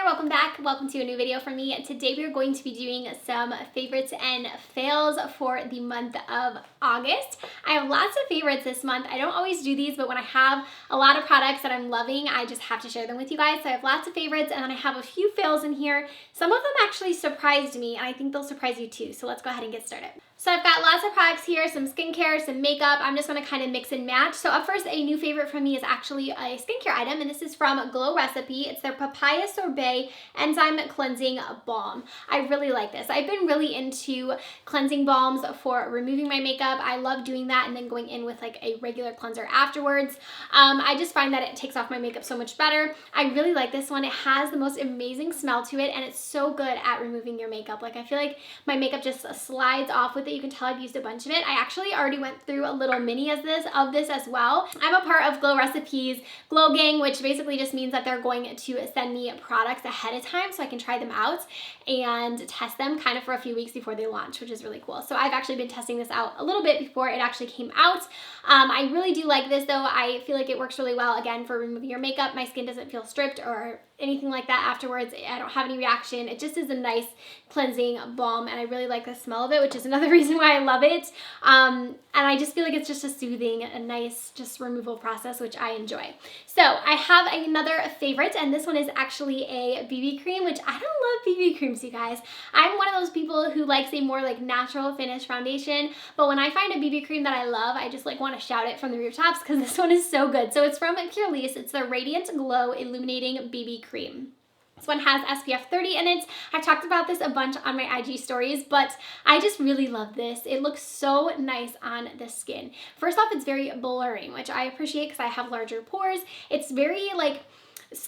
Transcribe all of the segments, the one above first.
there, welcome back. Welcome to a new video from me. Today we are going to be doing some favorites and fails for the month of August. I have lots of favorites this month. I don't always do these, but when I have a lot of products that I'm loving, I just have to share them with you guys. So I have lots of favorites and then I have a few fails in here. Some of them actually surprised me and I think they'll surprise you too. So let's go ahead and get started. So I've got lots of products here, some skincare, some makeup. I'm just gonna kind of mix and match. So up first, a new favorite from me is actually a skincare item, and this is from Glow Recipe. It's their Papaya Sorbet Enzyme Cleansing Balm. I really like this. I've been really into cleansing balms for removing my makeup. I love doing that and then going in with like a regular cleanser afterwards. I just find that it takes off my makeup so much better. I really like this one. It has the most amazing smell to it and it's so good at removing your makeup. Like I feel like my makeup just slides off with it. You can tell I've used a bunch of it. I actually already went through a little mini of this as well. I'm a part of Glow Recipes Glow Gang, which basically just means that they're going to send me products ahead of time so I can try them out and test them kind of for a few weeks before they launch, which is really cool. So I've actually been testing this out a little bit before it actually came out. I really do like this though. I feel like it works really well again for removing your makeup. My skin doesn't feel stripped or anything like that afterwards. I don't have any reaction. It just is a nice cleansing balm and I really like the smell of it, which is another reason why I love it. And I just feel like it's just a soothing, a nice just removal process, which I enjoy. So I have another favorite and this one is actually a BB cream, which I don't love BB creams, you guys. I'm one of those people who likes a more like natural finish foundation, but when I find a BB cream that I love, I just like want to shout it from the rooftops because this one is so good. So it's from PURLISSE. It's the Radiant Glow Illuminating BB Cream. This one has SPF 30 in it. I've talked about this a bunch on my IG stories, but I just really love this. It looks so nice on the skin. First off, it's very blurring, which I appreciate because I have larger pores. It's very like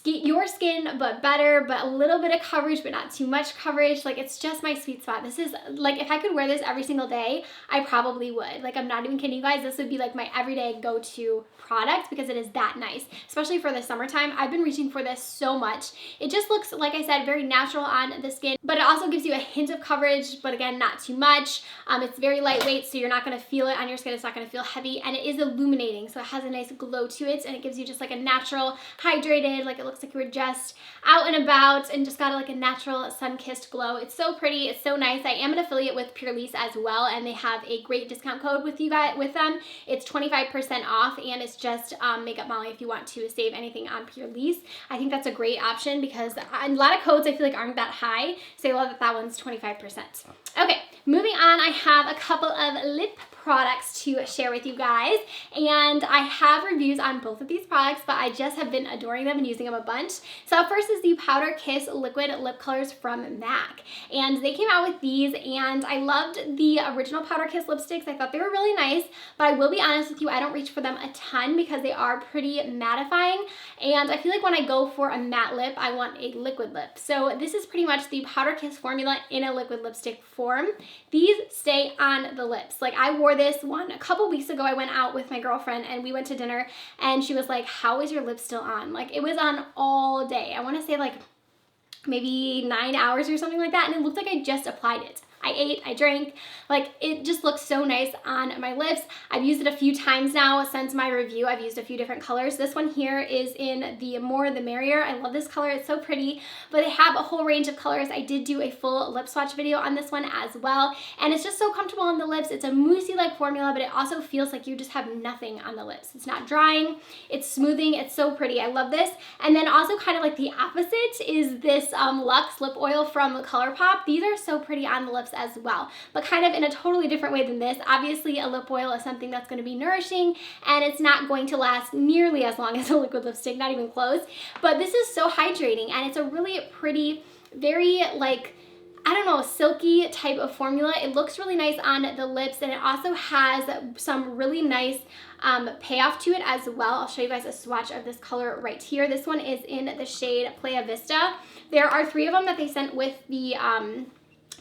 your skin, but better, but a little bit of coverage, but not too much coverage. Like it's just my sweet spot. This is like, if I could wear this every single day, I probably would. Like I'm not even kidding you guys. This would be like my everyday go-to product because it is that nice, especially for the summertime. I've been reaching for this so much. It just looks, like I said, very natural on the skin, but it also gives you a hint of coverage, but again, not too much. It's very lightweight, so you're not gonna feel it on your skin. It's not gonna feel heavy, and it is illuminating, so it has a nice glow to it, and it gives you just like a natural, hydrated, like it looks like you were just out and about and just got like a natural sun-kissed glow. It's so pretty, it's so nice. I am an affiliate with PURLISSE as well, and they have a great discount code with you guys, with them. It's 25% off, and it's just Makeup Molly if you want to save anything on PURLISSE. I think that's a great option because a lot of codes I feel like aren't that high, so I love that that one's 25%. Okay, moving on, I have a couple of lip products to share with you guys, and I have reviews on both of these products, but I just have been adoring them and using them a bunch. So up first is the Powder Kiss Liquid Lip Colors from MAC, and they came out with these, and I loved the original Powder Kiss lipsticks. I thought they were really nice, but I will be honest with you, I don't reach for them a ton because they are pretty mattifying, and I feel like when I go for a matte lip, I want a liquid lip. So this is pretty much the Powder Kiss formula in a liquid lipstick form. These stay on the lips. Like I wore this one a couple weeks ago. I went out with my girlfriend and we went to dinner and she was like, how is your lip still on? Like it was on all day. I want to say like maybe 9 hours or something like that, and it looked like I just applied it. I ate, I drank, like it just looks so nice on my lips. I've used it a few times now since my review. I've used a few different colors. This one here is in the More the Merrier. I love this color, it's so pretty, but they have a whole range of colors. I did do a full lip swatch video on this one as well, and it's just so comfortable on the lips. It's a moussey-like formula, but it also feels like you just have nothing on the lips. It's not drying, it's smoothing, it's so pretty. I love this. And then also kind of like the opposite is this Luxe Lip Oil from ColourPop. These are so pretty on the lips as well, but kind of in a totally different way than this. Obviously a lip oil is something that's going to be nourishing and it's not going to last nearly as long as a liquid lipstick, not even close, but this is so hydrating and it's a really pretty, very like, I don't know, silky type of formula. It looks really nice on the lips, and it also has some really nice payoff to it as well. I'll show you guys a swatch of this color right here. This one is in the shade Playa Vista. There are 3 of them that they sent with the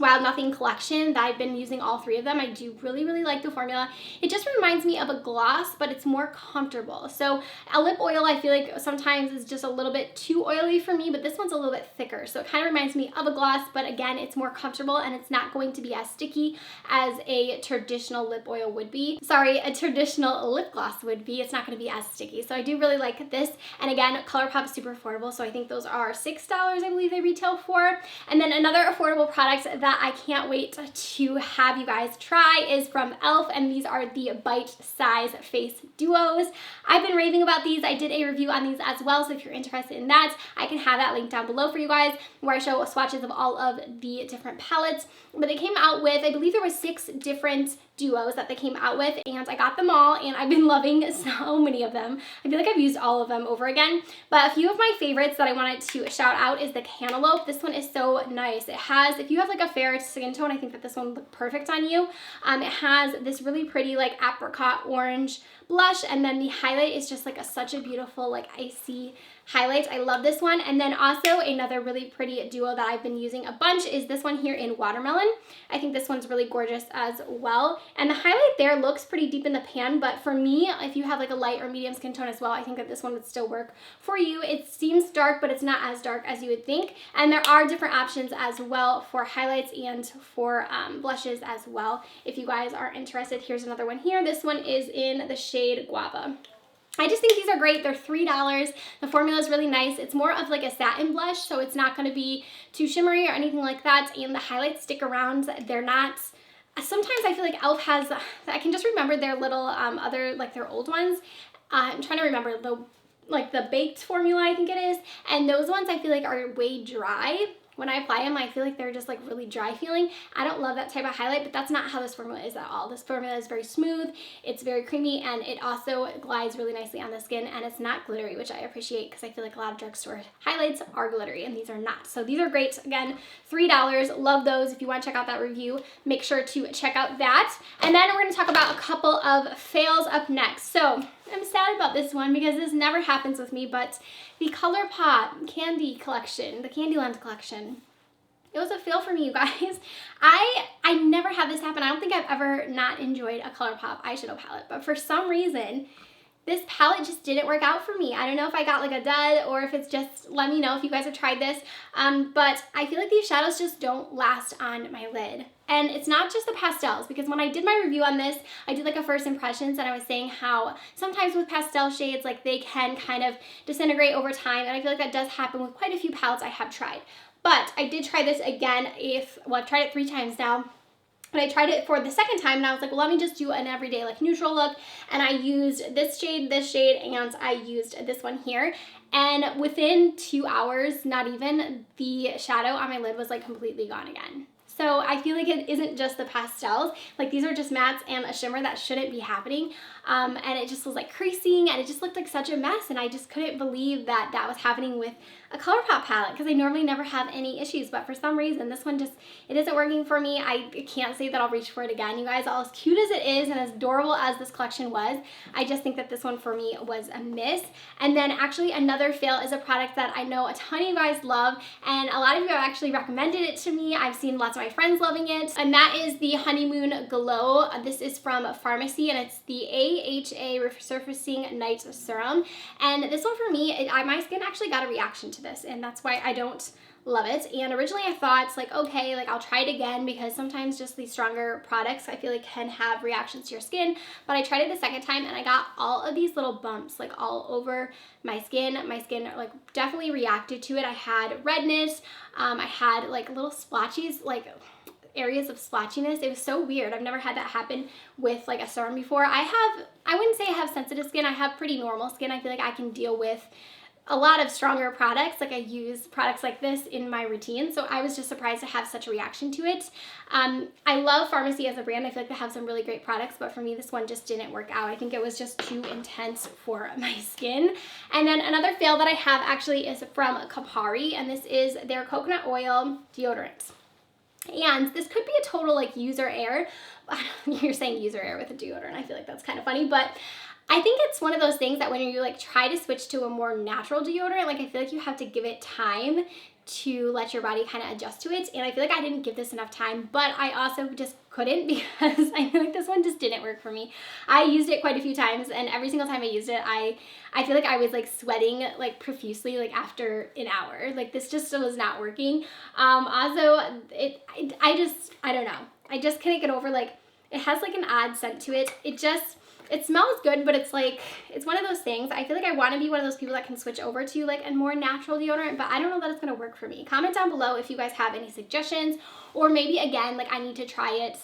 Wild Nothing collection that I've been using all three of them. I do really, really like the formula. It just reminds me of a gloss, but it's more comfortable. So a lip oil, I feel like sometimes is just a little bit too oily for me, but this one's a little bit thicker. So it kind of reminds me of a gloss, but again, it's more comfortable and it's not going to be as sticky as a traditional lip oil would be. Sorry, a traditional lip gloss would be. It's not going to be as sticky. So I do really like this. And again, ColourPop is super affordable. So I think those are $6, I believe they retail for. And then another affordable product that I can't wait to have you guys try is from e.l.f. and these are the Bite Size Face Duos. I've been raving about these. I did a review on these as well, so if you're interested in that, I can have that linked down below for you guys where I show swatches of all of the different palettes. But they came out with, I believe there were 6 different duos that they came out with, and I got them all and I've been loving so many of them. I feel like I've used all of them over again, but a few of my favorites that I wanted to shout out is the Cantaloupe. This one is so nice. It has, if you have like a fair skin tone, I think that this one would look perfect on you. It has this really pretty like apricot orange blush, and then the highlight is just like such a beautiful like icy highlight. I love this one. And then also another really pretty duo that I've been using a bunch is this one here in Watermelon. I think this one's really gorgeous as well. And the highlight there looks pretty deep in the pan, but for me, if you have like a light or medium skin tone as well, I think that this one would still work for you. It seems dark, but it's not as dark as you would think. And there are different options as well for highlights and for blushes as well. If you guys are interested, here's another one here. This one is in the shade Guava. I just think these are great. They're $3. The formula is really nice. It's more of like a satin blush, so it's not going to be too shimmery or anything like that. And the highlights stick around. They're not, sometimes I feel like e.l.f. has, I can just remember their little other, like their old ones. I'm trying to remember the baked formula, I think it is. And those ones I feel like are way dry. When I apply them, I feel like they're just like really dry feeling. I don't love that type of highlight, but that's not how this formula is at all. This formula is very smooth, it's very creamy, and it also glides really nicely on the skin, and it's not glittery, which I appreciate because I feel like a lot of drugstore highlights are glittery, and these are not. So these are great. Again, $3. Love those. If you want to check out that review, make sure to check out that. And then we're going to talk about a couple of fails up next. So I'm sad about this one because this never happens with me, but the ColourPop candy collection, the Candyland collection, it was a fail for me, you guys. I never had this happen. I don't think I've ever not enjoyed a ColourPop eyeshadow palette, but for some reason, this palette just didn't work out for me. I don't know if I got like a dud or if it's just, let me know if you guys have tried this, but I feel like these shadows just don't last on my lid. And it's not just the pastels, because when I did my review on this, I did like a first impressions, and I was saying how sometimes with pastel shades, like they can kind of disintegrate over time, and I feel like that does happen with quite a few palettes I have tried. But I did try this again I've tried it 3 times now. But I tried it for the second time, and I was like, well, let me just do an everyday like neutral look. And I used this shade, and I used this one here. And within 2 hours, not even, the shadow on my lid was like completely gone again. So I feel like it isn't just the pastels. Like these are just mattes and a shimmer that shouldn't be happening. And it just was like creasing, and it just looked like such a mess. And I just couldn't believe that that was happening with a ColourPop palette, because I normally never have any issues, but for some reason this one just, it isn't working for me. I can't say that I'll reach for it again, you guys. All as cute as it is and as adorable as this collection was, I just think that this one for me was a miss. And then actually another fail is a product that I know a ton of you guys love, and a lot of you have actually recommended it to me. I've seen lots of my friends loving it, and that is the Honeymoon Glow. This is from Pharmacy, and it's the AHA Resurfacing Night Serum. And this one for me, my skin actually got a reaction to this, and that's why I don't love it. And originally I thought, like, okay, like I'll try it again, because sometimes just these stronger products I feel like can have reactions to your skin. But I tried it a second time, and I got all of these little bumps like all over my skin. My skin like definitely reacted to it. I had redness, I had like little splotches, like areas of splotchiness. It was so weird. I've never had that happen with like a serum before. I wouldn't say I have sensitive skin. I have pretty normal skin. I feel like I can deal with a lot of stronger products. Like I use products like this in my routine, so I was just surprised to have such a reaction to it. I love Pharmacy as a brand. I feel like they have some really great products, but for me this one just didn't work out. I think it was just too intense for my skin. And then another fail that I have actually is from KARPARI, and this is their coconut oil deodorant. And this could be a total like user error. You're saying user error with a deodorant. I feel like that's kind of funny, but I think it's one of those things that when you like try to switch to a more natural deodorant, like I feel like you have to give it time to let your body kind of adjust to it. And I feel like I didn't give this enough time, but I also just couldn't because I feel like this one just didn't work for me. I used it quite a few times, and every single time I used it, I feel like I was like sweating like profusely like after an hour. Like this just was not working. Also, I don't know. I just couldn't get over, like, it has like an odd scent to it. It smells good, but it's like, it's one of those things. I feel like I want to be one of those people that can switch over to like a more natural deodorant, but I don't know that it's going to work for me. Comment down below if you guys have any suggestions, or maybe again, like I need to try it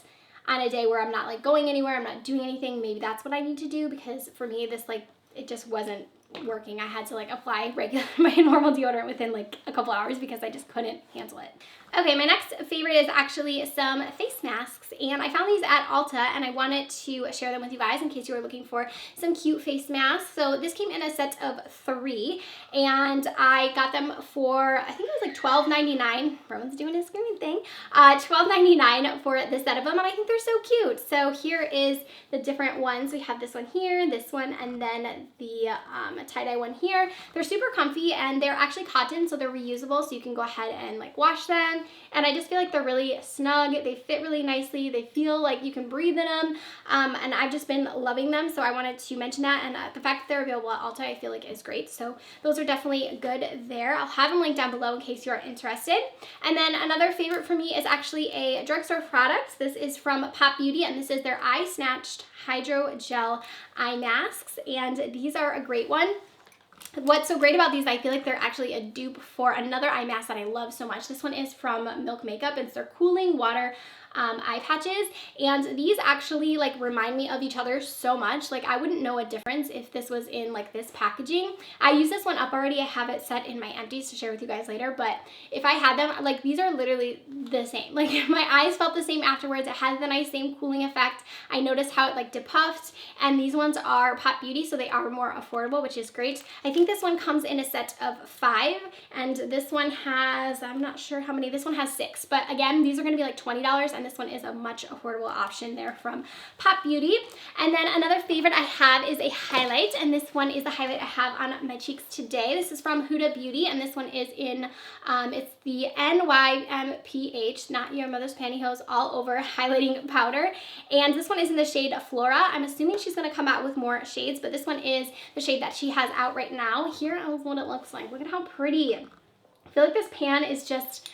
on a day where I'm not like going anywhere, I'm not doing anything. Maybe that's what I need to do, because for me, this like, it just wasn't working. I had to like apply my normal deodorant within like a couple hours because I just couldn't handle it. Okay, my next favorite is actually some face masks, and I found these at Ulta, and I wanted to share them with you guys in case you were looking for some cute face masks. So this came in a set of 3, and I got them for, I think it was like $12.99. Rowan's doing his screaming thing. $12.99 for the set of them, and I think they're so cute. So here is the different ones. We have this one here, this one, and then the tie-dye one here. They're super comfy, and they're actually cotton, so they're reusable, so you can go ahead and like wash them. And I just feel like they're really snug. They fit really nicely. They feel like you can breathe in them. And I've just been loving them, so I wanted to mention that. And the fact that they're available at Ulta, I feel like is great. So those are definitely good there. I'll have them linked down below in case you're interested. And then another favorite for me is actually a drugstore product. This is from Pop Beauty, and this is their Eye Snatched Hydrogel Eye Masks. And these are a great one. What's so great about these, I feel like they're actually a dupe for another eye mask that I love so much. This one is from Milk Makeup. It's their Cooling Water eye patches, and these actually like remind me of each other so much. Like I wouldn't know a difference if this was in like this packaging. I use this one up already. I have it set in my empties to share with you guys later, but if I had them, like these are literally the same. Like my eyes felt the same afterwards. It has the nice same cooling effect. I noticed how it like depuffed, and these ones are Pop Beauty, so they are more affordable, which is great. I think this one comes in a set of 5, and this one has, I'm not sure how many, this one has 6, but again, these are gonna be like $20, and this one is a much affordable option there from Pop Beauty. And then another favorite I have is a highlight, and this one is the highlight I have on my cheeks today. This is from Huda Beauty, and this one is in, it's the NYMPH, Not Your Mother's Pantyhose All Over Highlighting Powder, and this one is in the shade Flora. I'm assuming she's going to come out with more shades, but this one is the shade that she has out right now. Here is what it looks like. Look at how pretty. I feel like this pan is just,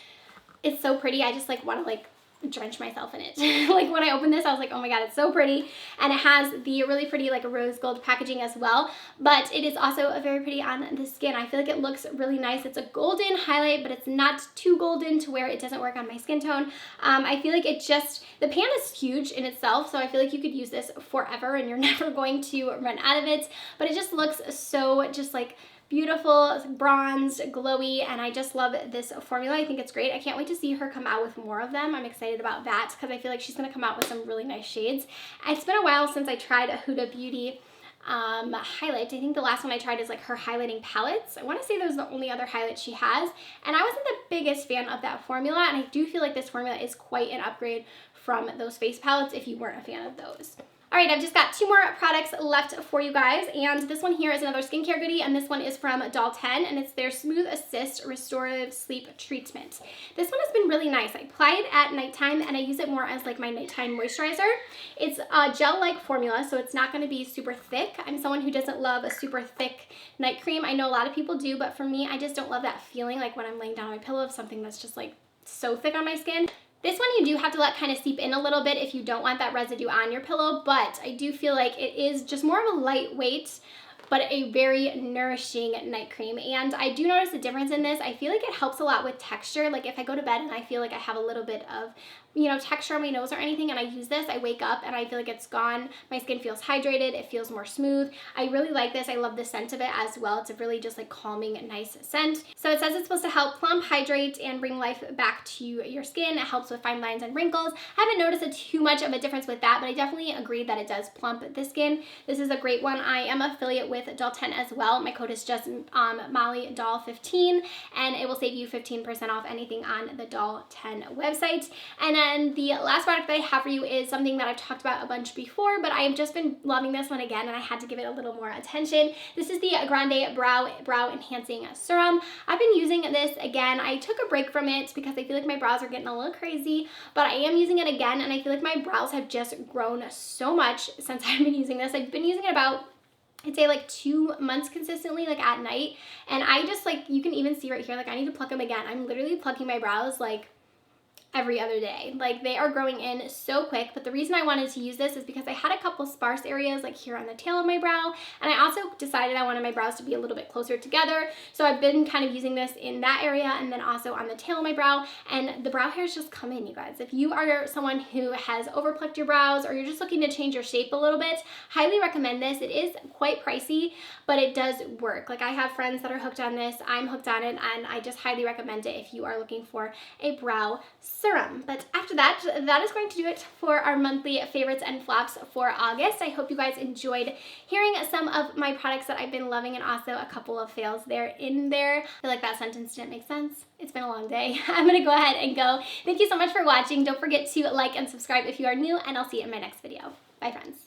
it's so pretty. I just like want to like drench myself in it. Like when I opened this, I was like, oh my god, it's so pretty. And it has the really pretty like rose gold packaging as well, but it is also very pretty on the skin. I feel like it looks really nice. It's a golden highlight, but it's not too golden to where it doesn't work on my skin tone. I feel like it just, the pan is huge in itself, so I feel like you could use this forever and you're never going to run out of it, but it just looks so just like beautiful, bronzed, glowy, and I just love this formula. I think it's great. I can't wait to see her come out with more of them. I'm excited about that because I feel like she's going to come out with some really nice shades. It's been a while since I tried a Huda Beauty highlight. I think the last one I tried is like her highlighting palettes. I want to say that was the only other highlight she has, and I wasn't the biggest fan of that formula, and I do feel like this formula is quite an upgrade from those face palettes if you weren't a fan of those. Alright, I've just got 2 more products left for you guys, and this one here is another skincare goodie, and this one is from Doll 10, and it's their Smooth Assist Restorative Sleep Treatment. This one has been really nice. I apply it at nighttime, and I use it more as like my nighttime moisturizer. It's a gel-like formula, so it's not going to be super thick. I'm someone who doesn't love a super thick night cream. I know a lot of people do, but for me, I just don't love that feeling like when I'm laying down on my pillow of something that's just like so thick on my skin. This one you do have to let kind of seep in a little bit if you don't want that residue on your pillow, but I do feel like it is just more of a lightweight but a very nourishing night cream. And I do notice a difference in this. I feel like it helps a lot with texture. Like if I go to bed and I feel like I have a little bit of, you know, texture on my nose or anything, and I use this, I wake up and I feel like it's gone. My skin feels hydrated. It feels more smooth. I really like this. I love the scent of it as well. It's a really just like calming, nice scent. So it says it's supposed to help plump, hydrate, and bring life back to your skin. It helps with fine lines and wrinkles. I haven't noticed too much of a difference with that, but I definitely agree that it does plump the skin. This is a great one. I am affiliate with with doll 10 as well. My code is just MollyDoll15, and it will save you 15% off anything on the doll 10 website. And then the last product that I have for you is something that I've talked about a bunch before, but I have just been loving this one again, and I had to give it a little more attention. This is the Grande Brow Enhancing Serum. I've been using this again. I took a break from it because I feel like my brows are getting a little crazy, but I am using it again, and I feel like my brows have just grown so much since I've been using this. I've been using it about, I'd say like 2 months consistently, like at night, and I just like, you can even see right here, like I need to pluck them again. I'm literally plucking my brows like every other day. Like they are growing in so quick, but the reason I wanted to use this is because I had a couple sparse areas like here on the tail of my brow, and I also decided I wanted my brows to be a little bit closer together, so I've been kind of using this in that area and then also on the tail of my brow, and the brow hairs just come in, you guys. If you are someone who has overplucked your brows or you're just looking to change your shape a little bit, highly recommend this. It is quite pricey, but it does work. Like I have friends that are hooked on this, I'm hooked on it, and I just highly recommend it if you are looking for a brow serum. But after that, that is going to do it for our monthly favorites and flops for August. I hope you guys enjoyed hearing some of my products that I've been loving, and also a couple of fails there in there. I feel like that sentence didn't make sense. It's been a long day. I'm gonna go ahead and go. Thank you so much for watching. Don't forget to like and subscribe if you are new, and I'll see you in my next video. Bye, friends.